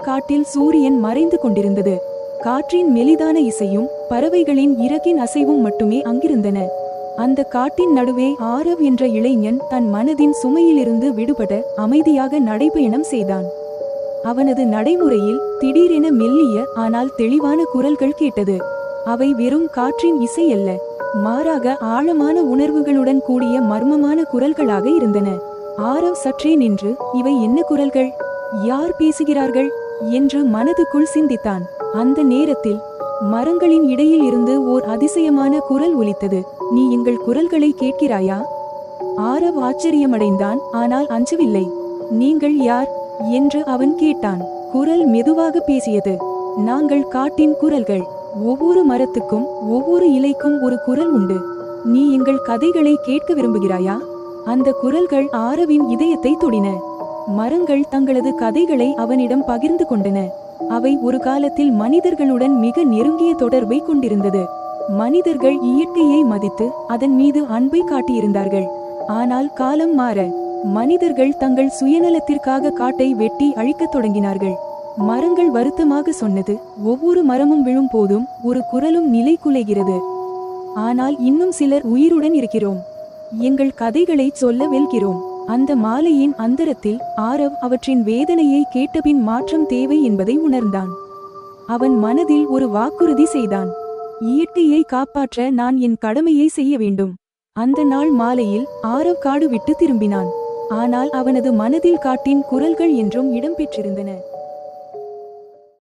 காட்டில் சூரியன் மறைந்து கொண்டிருந்தது. காற்றின் மெலிதான இசையும் பறவைகளின் இறகின் அசைவும் மட்டுமே அங்கிருந்தன. அந்த காட்டின் நடுவே ஆரவ் என்ற இளைஞன் தன் மனதின் சுமையிலிருந்து விடுபட அமைதியாக நடைபயணம் செய்தான். அவனது நடைமுறையில் திடீரென மெல்லிய ஆனால் தெளிவான குரல்கள் கேட்டது. அவை வெறும் காற்றின் இசை அல்ல, மாறாக ஆழமான உணர்வுகளுடன் கூடிய மர்மமான குரல்களாக இருந்தன. ஆரவ் சற்றே நின்று, இவை என்ன குரல்கள், யார் பேசுகிறார்கள் என்று மனதுக்குள் சிந்தித்தான். அந்த நேரத்தில் மரங்களின் இடையில் இருந்து ஓர் அதிசயமான குரல் ஒலித்தது. நீ எங்கள் குரல்களை கேட்கிறாயா? ஆரவ் ஆச்சரியமடைந்தான், ஆனால் அஞ்சவில்லை. நீங்கள் யார் என்று அவன் கேட்டான். குரல் மெதுவாக பேசியது. நாங்கள் காட்டின் குரல்கள். ஒவ்வொரு மரத்துக்கும் ஒவ்வொரு இலைக்கும் ஒரு குரல் உண்டு. நீ எங்கள் கதைகளை கேட்க விரும்புகிறாயா? அந்த குரல்கள் ஆரவின் இதயத்தை தொடின. மரங்கள் தங்களது கதைகளை அவனிடம் பகிர்ந்து கொண்டன. அவை ஒரு காலத்தில் மனிதர்களுடன் மிக நெருங்கிய தொடர்பை கொண்டிருந்தது. மனிதர்கள் இயற்கையை மதித்து அதன் மீது அன்பை காட்டியிருந்தார்கள். ஆனால் காலம் மாற மனிதர்கள் தங்கள் சுயநலத்திற்காக காட்டை வெட்டி அழிக்கத் தொடங்கினார்கள். மரங்கள் வருத்தமாக சொன்னது, ஒவ்வொரு மரமும் விழும் போதும் ஒரு குரலும் நிலை குலைகிறது. ஆனால் இன்னும் சிலர் உயிருடன் இருக்கிறோம். எங்கள் கதைகளை சொல்ல வெல்கிறோம். அந்த மாலையின் அந்தரத்தில் ஆரவ் அவற்றின் வேதனையை கேட்டபின் மாற்றம் தேவை என்பதை உணர்ந்தான். அவன் மனதில் ஒரு வாக்குறுதி செய்தான். இயற்கையை காப்பாற்ற நான் என் கடமையை செய்ய வேண்டும். அந்த நாள் மாலையில் ஆரவ் காடு விட்டு திரும்பினான். ஆனால் அவனது மனதில் காட்டின் குரல்கள் என்றும் இடம்பெற்றிருந்தன.